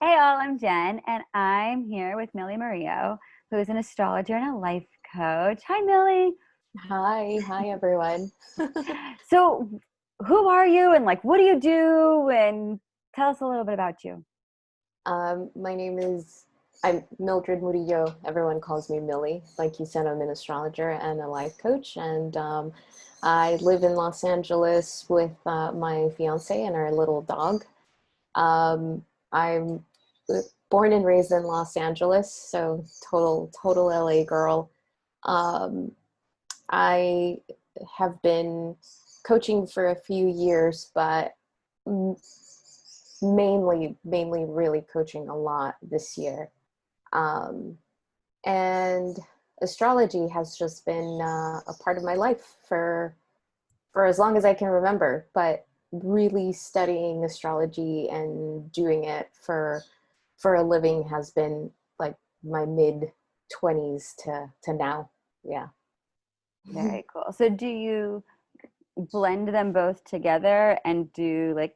Hey all, I'm Jen, and I'm here with Millie Murillo, who is an astrologer and a life coach. Hi, Millie. Hi everyone. So, who are you, and what do you do? And tell us a little bit about you. My name is I'm Mildred Murillo. Everyone calls me Millie. Like you said, I'm an astrologer and a life coach, and I live in Los Angeles with my fiance and our little dog. I'm born and raised in Los Angeles, so total LA girl. Um, I have been coaching for a few years, but mainly really coaching a lot this year. Um, and astrology has just been a part of my life for as long as I can remember, but really studying astrology and doing it for a living has been like my mid 20s to now. Yeah. Very cool. So, do you blend them both together and do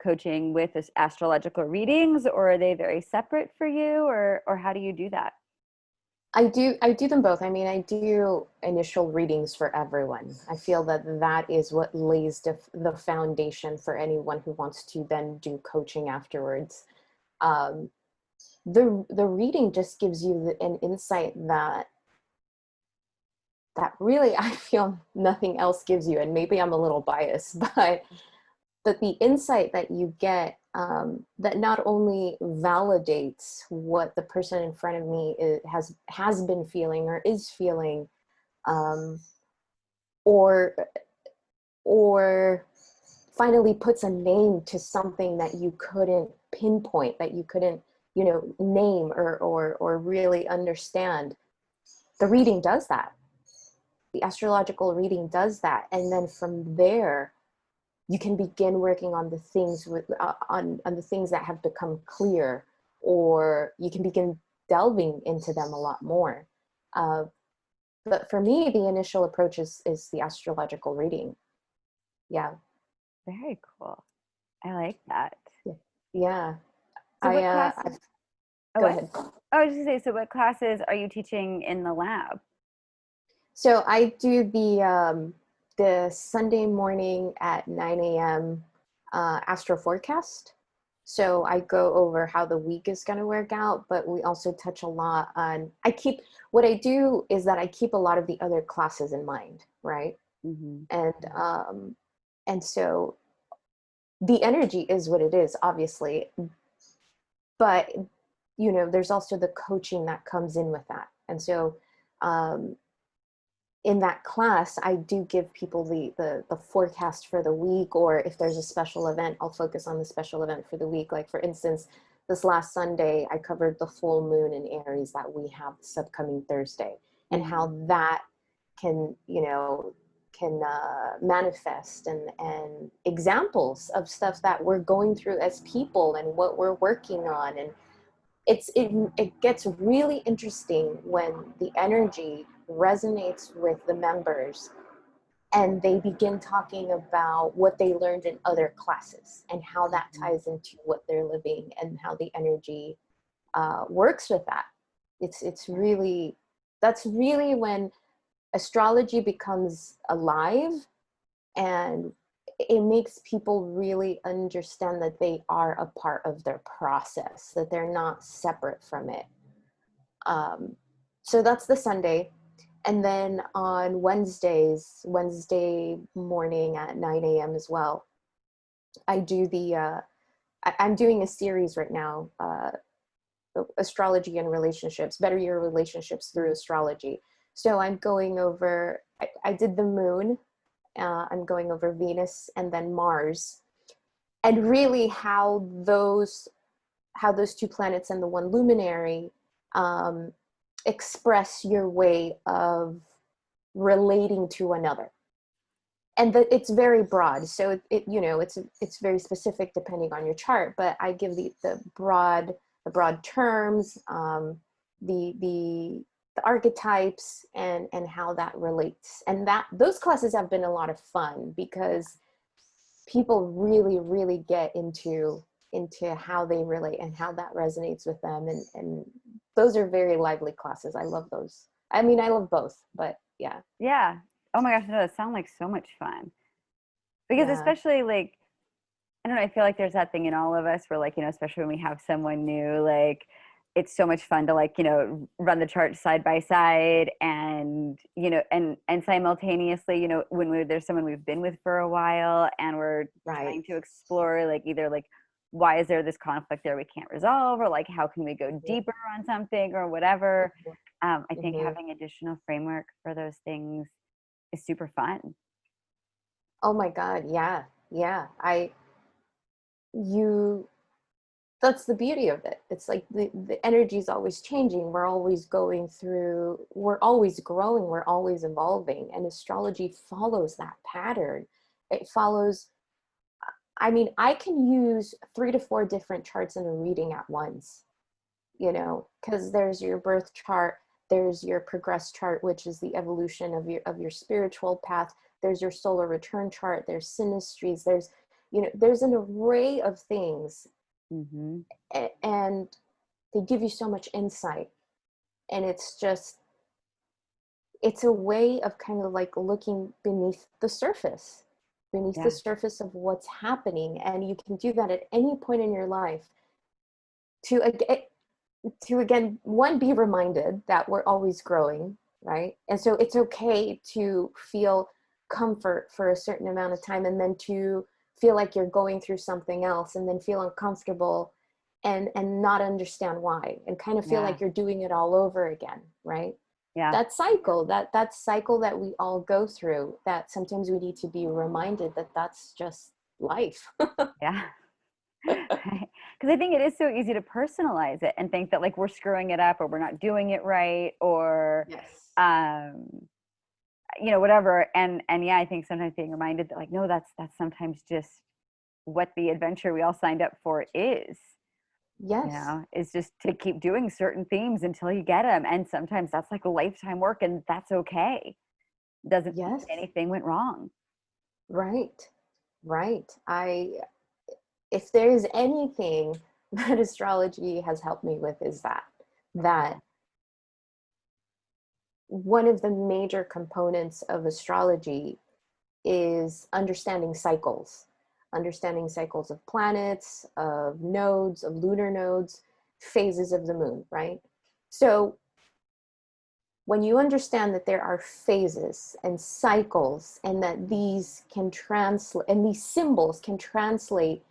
coaching with astrological readings, or are they very separate for you, or how do you do that? I do them both. I mean, I do initial readings for everyone. I feel that that is what lays the foundation for anyone who wants to then do coaching afterwards. Um, the reading just gives you an insight that really I feel nothing else gives you, and maybe I'm a little biased, but the insight that you get, that not only validates what the person in front of me has been feeling or is feeling, um, or or finally puts a name to something that you couldn't pinpoint, that you couldn't name or really understand. The reading does that. The astrological reading does that, and then from there you can begin working on the things on the things that have become clear, or you can begin delving into them a lot more. Uh, but for me, the initial approach is the astrological reading. Yeah. Very cool. I like that. Yeah. So, what classes? Oh, Go what? ahead. I was just gonna say, so what classes are you teaching in the lab? So I do the Sunday morning at 9 a.m. Astro forecast. So I go over how the week is going to work out, but we also touch a lot on, what I do is that I keep a lot of the other classes in mind, right? Mm-hmm. And so the energy is what it is, obviously, but there's also the coaching that comes in with that. And so um, in that class, I do give people the forecast for the week, or if there's a special event, I'll focus on the special event for the week. Like for instance, this last Sunday, I covered the full moon in Aries that we have this upcoming Thursday, and Mm-hmm. how that can, manifest, and examples of stuff that we're going through as people and what we're working on. And it gets really interesting when the energy resonates with the members and they begin talking about what they learned in other classes and how that ties into what they're living and how the energy works with that. It's really, that's really when astrology becomes alive, and it makes people really understand that they are a part of their process, that they're not separate from it. Um, so that's the Sunday. And then on Wednesday morning at 9 a.m. as well, I do I'm doing a series right now, astrology and relationships, better your relationships through astrology. So I'm going over, I did the moon, I'm going over Venus and then Mars, and really how those two planets and the one luminary um, express your way of relating to another. And that it's very broad, so it's very specific depending on your chart. But I give the broad terms, the archetypes, and how that relates. And that those classes have been a lot of fun because people really get into into how they relate and how that resonates with them. And those are very lively classes. I love those. I mean, I love both, but yeah. Yeah. Oh my gosh, no, that sounds like so much fun. Because Yeah. especially like, I don't know, I feel like there's that thing in all of us where like, especially when we have someone new, like it's so much fun to like, run the chart side by side and, and simultaneously, when there's someone we've been with for a while and we're Right. trying to explore like either like why is there this conflict there we can't resolve, or like how can we go Mhm. deeper on something or whatever. I think Mhm. having additional framework for those things is super fun. Oh my God. Yeah. Yeah. You, that's the beauty of it. It's like the energy is always changing. We're always going through, we're always growing, we're always evolving. And astrology follows that pattern. It follows, I mean, I can use 3 to 4 different charts in a reading at once, because there's your birth chart, there's your progress chart, which is the evolution of your spiritual path. There's your solar return chart, there's synastries, there's an array of things, Hmm. and they give you so much insight. And it's a way of kind of like looking beneath the Yeah. surface of what's happening. And you can do that at any point in your life to again, one, be reminded that we're always growing, right? And so it's okay to feel comfort for a certain amount of time, and then to feel like you're going through something else, and then feel uncomfortable and not understand why, and kind of feel Yeah. like you're doing it all over again, right? Yeah. That cycle that we all go through, that sometimes we need to be reminded that that's just life. Yeah. Because I think it is so easy to personalize it and think that like we're screwing it up or we're not doing it right or Yes. um whatever. And yeah, I think sometimes being reminded that like no, that's sometimes just what the adventure we all signed up for Yes. is just to keep doing certain themes until you get them. And sometimes that's like a lifetime work and that's okay. Doesn't mean Yes. anything went wrong. Right. Right. If there is anything that astrology has helped me with, is that one of the major components of astrology is understanding cycles of planets, of nodes, of lunar nodes, phases of the moon, right? So when you understand that there are phases and cycles, and that these can translate, and these symbols can translate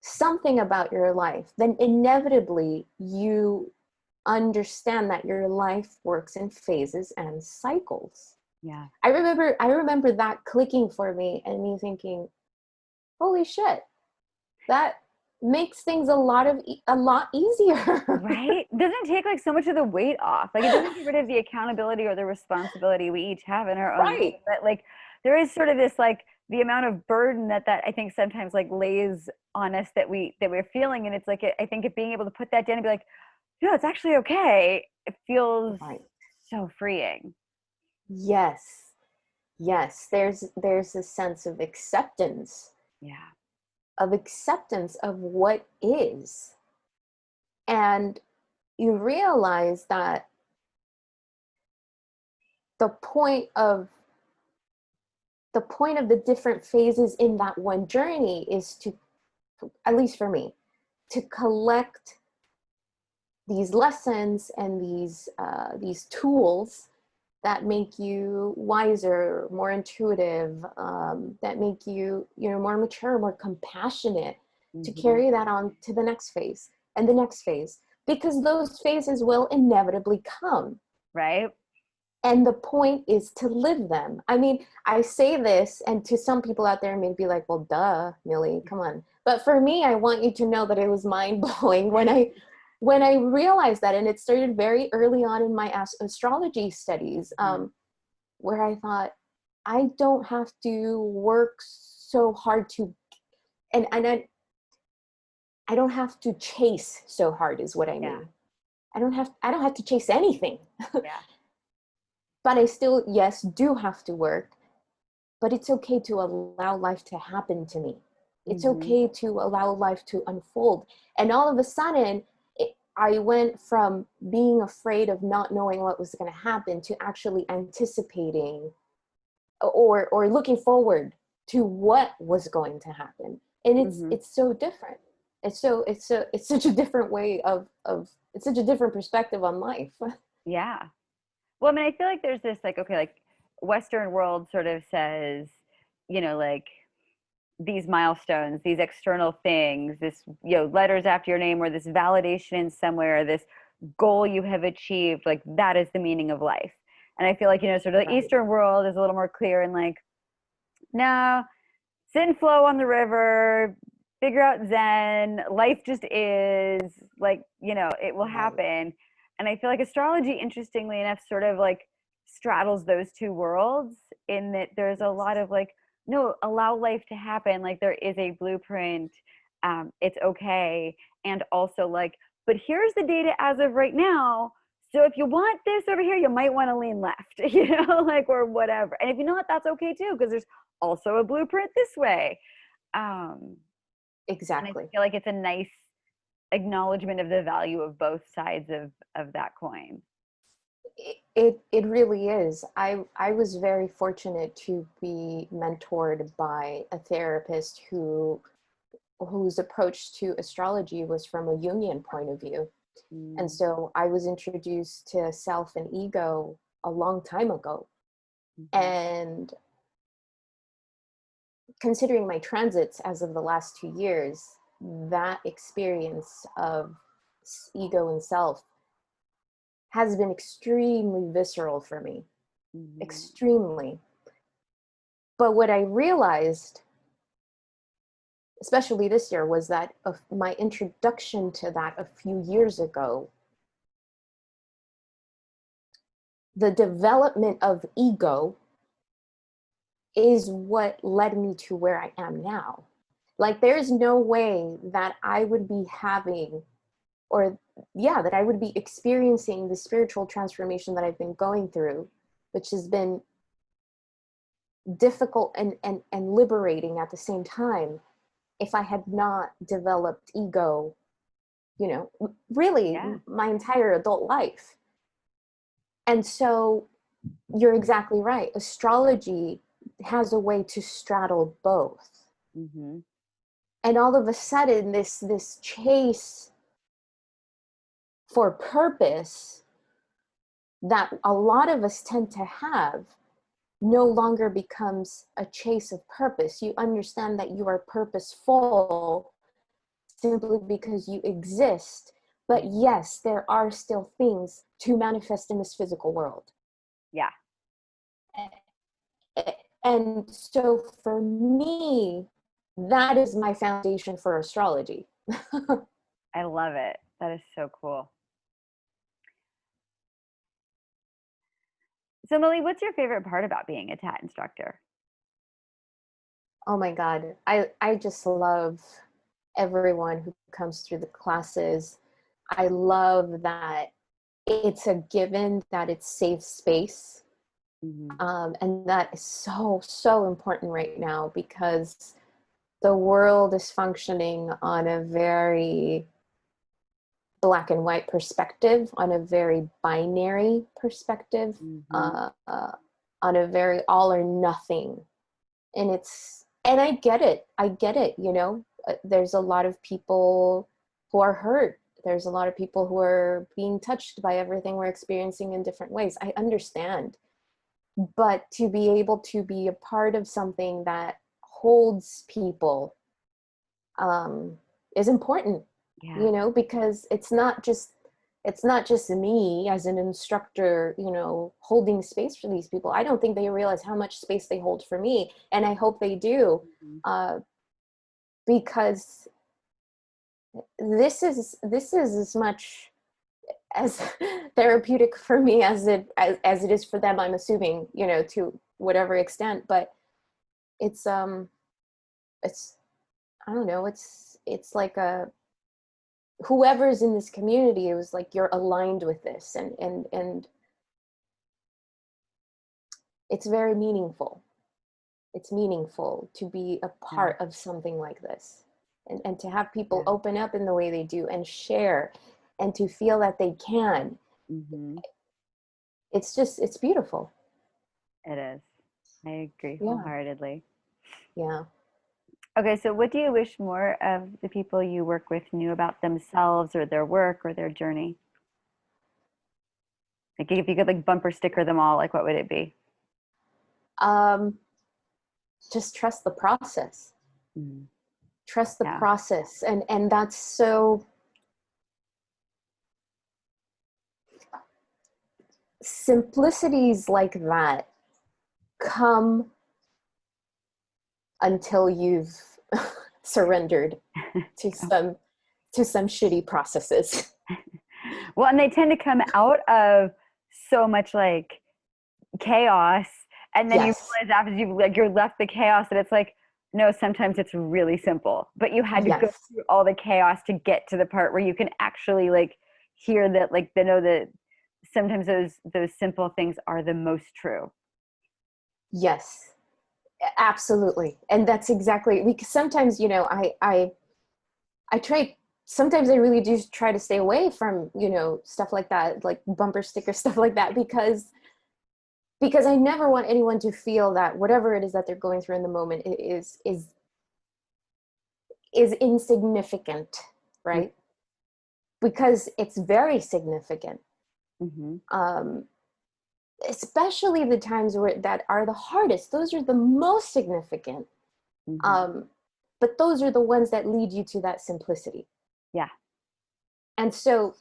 something about your life, then inevitably you understand that your life works in phases and cycles. Yeah. I remember that clicking for me, and me thinking, holy shit, that makes things a lot easier. Right? Doesn't take like so much of the weight off. Like it doesn't get rid of the accountability or the responsibility we each have in our own way. Right. But like there is sort of this like the amount of burden that I think sometimes like lays on us that we're feeling. And it's like I think it being able to put that down and be like, no, it's actually okay. It feels Right. so freeing. Yes. Yes. There's a sense Yeah. of acceptance of what is. And you realize that the point of the different phases in that one journey is to, at least for me, to collect these lessons and these tools that make you wiser, more intuitive, that make you more mature, more compassionate, to Hmm. carry that on to the next phase and the next phase, because those phases will inevitably come. Right? And the point is to live them. I mean, I say this, and to some people out there may be like, well, duh, Millie, come on. But for me, I want you to know that it was mind blowing when I realized that. And it started very early on in my astrology studies, Mhm. where I thought, I don't have to work so hard and I don't have to chase so hard, is what I Yeah. mean. I don't have to chase anything. Yeah. But I still, yes, do have to work, but it's okay to allow life to happen to me. It's Mm-hmm. okay to allow life to unfold. And all of a sudden, I went from being afraid of not knowing what was going to happen to actually anticipating or looking forward to what was going to happen. And Mm-hmm. it's so different. It's such a different way of it's such a different perspective on life. Yeah. Well, I mean, I feel like there's this like, okay, like Western world sort of says, like these milestones, these external things, this, letters after your name or this validation somewhere, this goal you have achieved, like that is the meaning of life. And I feel like, sort of the Right. Eastern world is a little more clear and like, no, sit and flow on the river, figure out Zen, life just is like, it will Right. happen. And I feel like astrology, interestingly enough, sort of like straddles those two worlds in that there's a lot Yes. of like, no, allow life to happen. Like there is a blueprint. It's okay. And also like, but here's the data as of right now. So if you want this over here, you might want to lean left, like, or whatever. And if you not, that's okay too, because there's also a blueprint this way. Um, and I Exactly. feel like it's a nice acknowledgement of the value of both sides of that coin. It really is. I was very fortunate to be mentored by a therapist whose approach to astrology was from a Jungian point of view. And Mm-hmm. so I was introduced to self and ego a long time ago. And considering my transits as of the last 2 years, that experience of ego and self has been extremely visceral for me, Mm-hmm. extremely. But what I realized, especially this year, was that of my introduction to that a few years ago, the development of ego is what led me to where I am now. Like, there's no way that I would be having, or yeah, that I would be experiencing the spiritual transformation that I've been going through, which has been difficult and liberating at the same time, if I had not developed ego, really Yeah. my entire adult life. And so you're exactly right. Astrology has a way to straddle both. Mm-hmm. And all of a sudden, this chase for purpose that a lot of us tend to have no longer becomes a chase of purpose. You understand that you are purposeful simply because you exist. But yes, there are still things to manifest in this physical world. Yeah. And so for me, that is my foundation for astrology. I love it. That is so cool. So Millie, what's your favorite part about being a tat instructor? Oh my God. I just love everyone who comes through the classes. I love that it's a given that it's safe space. Mm-hmm. And that is so, so important right now because the world is functioning on a very black and white perspective, on a very binary perspective, Mm-hmm. uh, uh, on a very all or nothing. And I get it. I get it. There's a lot of people who are hurt. There's a lot of people who are being touched by everything we're experiencing in different ways. I understand. But to be able to be a part of something that holds people um, is important, Yeah. because it's not just me as an instructor, holding space for these people. I don't think they realize how much space they hold for me, and I hope they do, Mm-hmm. uh, because this is as much as therapeutic for me as it is for them. I'm assuming, to whatever extent, but it's it's I don't know, it's like a whoever's in this community, it was like you're aligned with this, and it's very meaningful. it's meaningful to be a Yeah. part of something like this, and to have people Yeah. open up in the way they do and share and to feel that they can. Mm-hmm. It's just, it's beautiful. It is. I agree Yeah. wholeheartedly. Yeah. Okay, so what do you wish more of the people you work with knew about themselves or their work or their journey? Like if you could like bumper sticker them all, like what would it be? Um, just trust the process. Mm. Trust the Yeah. process. And that's so, simplicities like that come until you've surrendered to some shitty processes. Well, and they tend to come out of so much like chaos, and then you Yes. realize after you're left the chaos that it's like, no, sometimes it's really simple, but you had to go Yes. through all the chaos to get to the part where you can actually like hear that, like they know that sometimes those simple things are the most true. Yes. Absolutely. And that's exactly, because sometimes, I try, sometimes I really do try to stay away from, stuff like that, like bumper sticker stuff like that, because I never want anyone to feel that whatever it is that they're going through in the moment is insignificant, right? Because it's very significant. Mm-hmm. Um, Especially the times where that are the hardest. Those are the most significant. Mm-hmm. Um, but those are the ones that lead you to that simplicity. Yeah. And so,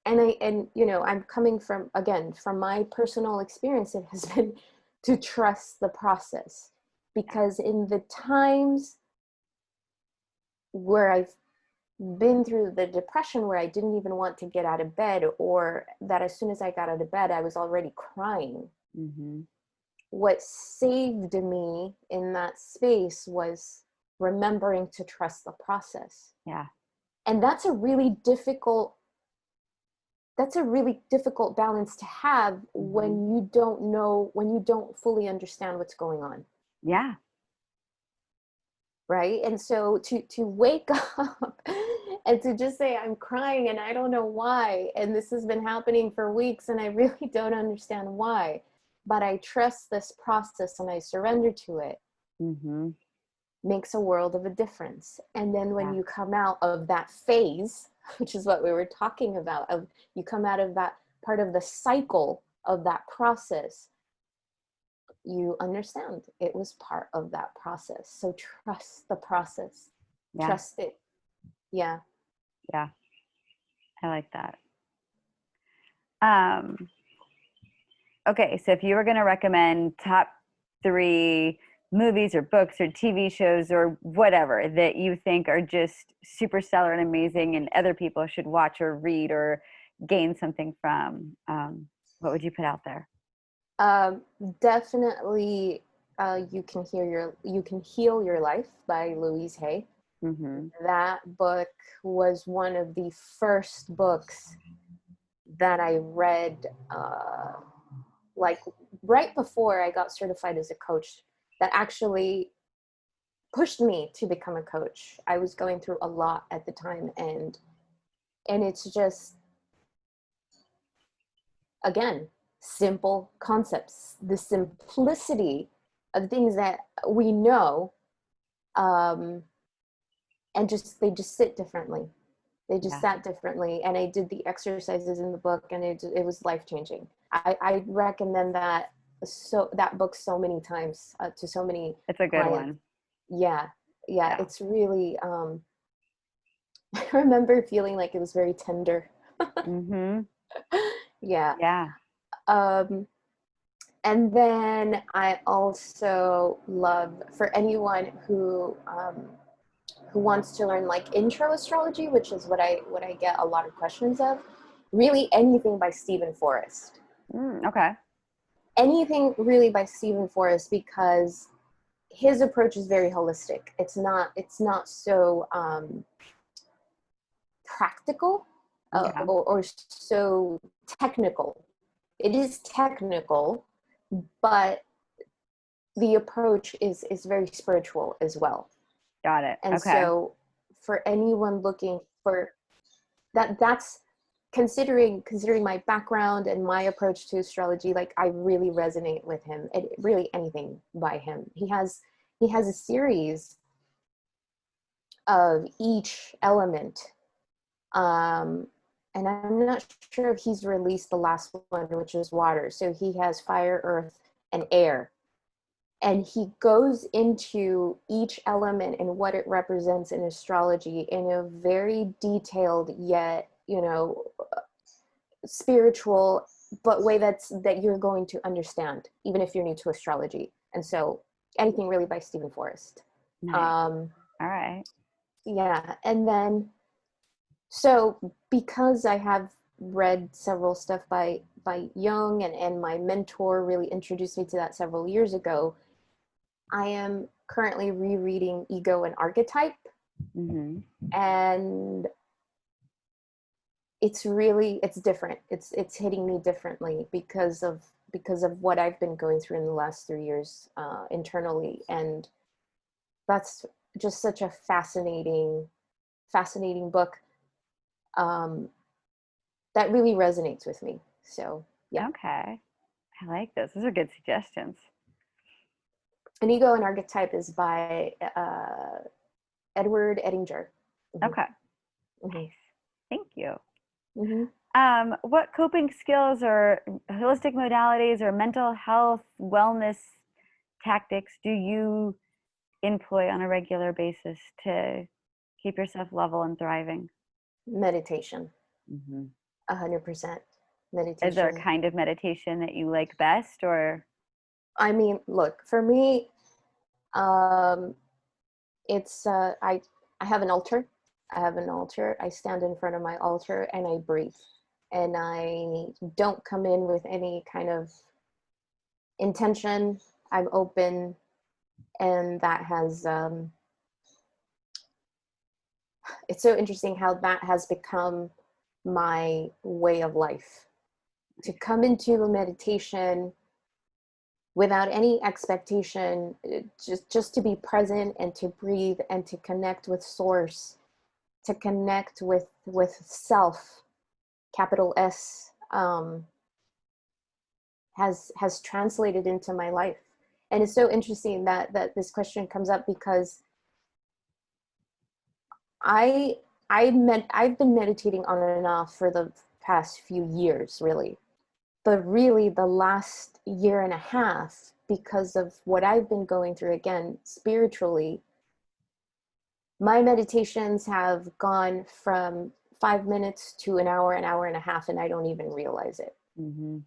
I'm coming from, again, from my personal experience, it has been to trust the process, because in the times where I've been through the depression, where I didn't even want to get out of bed, or that as soon as I got out of bed I was already crying, Mm-hmm. what saved me in that space was remembering to trust the process. Yeah. And that's a really difficult balance to have Mm-hmm. when you don't know, when you don't fully understand what's going on, Yeah. right? And so to wake up and to just say, I'm crying and I don't know why, and this has been happening for weeks and I really don't understand why, but I trust this process and I surrender to it, Mm-hmm. makes a world of a difference. And then when Yeah. you come out of that phase, which is what we were talking about, of you come out of that part of the cycle of that process, you understand it was part of that process. So trust the process. Yeah. Trust it. Yeah. Yeah. I like that. Um, okay, so if you were going to recommend top three movies or books or TV shows or whatever that you think are just super stellar and amazing and other people should watch or read or gain something from, what would you put out there? Um, Definitely, you can heal your life by Louise Hay. Mm-hmm. That book was one of the first books that I read, like right before I got certified as a coach, that actually pushed me to become a coach. I was going through a lot at the time, and it's just, again, simple concepts, the simplicity of things that we know, um, and just they just sit differently. They just Yeah. sat differently, and I did the exercises in the book, and it was life changing. I recommend that book so many times, to so many It's a good clients. one. Yeah, yeah, Yeah. it's really. I remember feeling like it was very tender. Mm-hmm. Yeah. Yeah. Um, and then I also love, for anyone who wants to learn like intro astrology, which is what I get a lot of questions of, really anything by Stephen Forrest. Okay. Anything really by Stephen Forrest, because his approach is very holistic. It's not so practical, Okay. or so technical. It is technical, but the approach is very spiritual as well. Got it. And Okay. so for anyone looking for that's considering my background and my approach to astrology, like I really resonate with him, and really anything by him. He has a series of each element, and I'm not sure if he's released the last one, which is water. So he has fire, earth, and air, and he goes into each element and what it represents in astrology in a very detailed yet, spiritual, but way that you're going to understand, even if you're new to astrology. And so anything really by Stephen Forrest. Nice. Um, All right. yeah. And then, so because I have read several stuff by Jung, and my mentor really introduced me to that several years ago, I am currently rereading Ego and Archetype, Mm-hmm. and it's different. It's hitting me differently because of what I've been going through in the last 3 years, internally, and that's just such a fascinating book, um, that really resonates with me. So yeah, Okay. I like this. Those are good suggestions. An Ego and Archetype is by Edward Edinger. Hmm. Okay. Hmm. Nice. Thank you. Hmm. What coping skills or holistic modalities or mental health wellness tactics do you employ on a regular basis to keep yourself level and thriving? Meditation. Mm-hmm. 100% Is there a meditation. kind of meditation that you like best, or? I mean, look, for me, um, it's I have an altar. I have an altar. I stand in front of my altar and I breathe. And I don't come in with any kind of intention. I'm open, and that has it's so interesting how that has become my way of life. To come into a meditation without any expectation, just to be present and to breathe and to connect with source, to connect with self, capital S, has translated into my life. And it's so interesting that this question comes up, because I I've been meditating on and off for the past few years, really. But really the last year and a half, because of what I've been going through, again, spiritually, my meditations have gone from 5 minutes to an hour and a half, and I don't even realize it. Mm-hmm.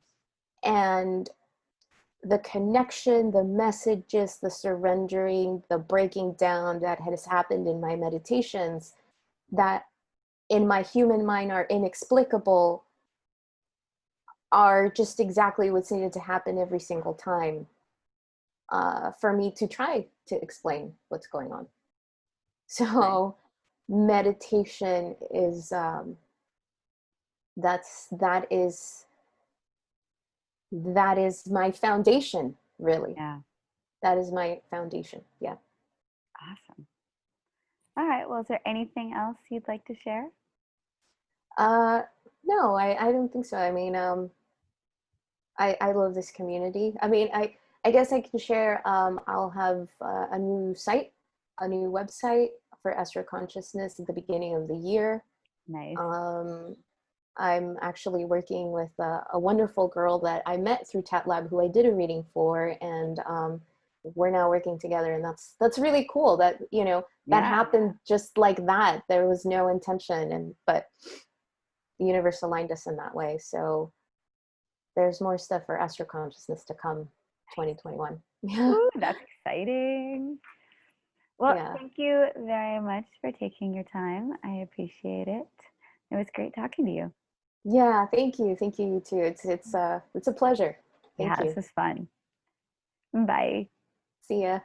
And the connection, the messages, the surrendering, the breaking down that has happened in my meditations, that in my human mind are inexplicable, are just exactly what's needed to happen every single time, for me to try to explain what's going on. Nice. So meditation is, that is my foundation, really. Yeah. That is my foundation. Yeah. Awesome. All right. Well, is there anything else you'd like to share? Uh, no, I don't think so. I mean, I love this community. I mean, I guess I can share. I'll have a new site, a new website for Astro Consciousness at the beginning of the year. Nice. Um, I'm actually working with a wonderful girl that I met through Tat Lab, who I did a reading for, and we're now working together, and that's really cool. That that Yeah. happened just like that. There was no intention, but the universe aligned us in that way. So there's more stuff for Astro Consciousness to come, 2021. Yeah, Ooh, that's exciting. Well, yeah, thank you very much for taking your time. I appreciate it. It was great talking to you. yeah. Thank you, you too. It's a pleasure. Yeah, Thank this you. was fun. Bye. See ya.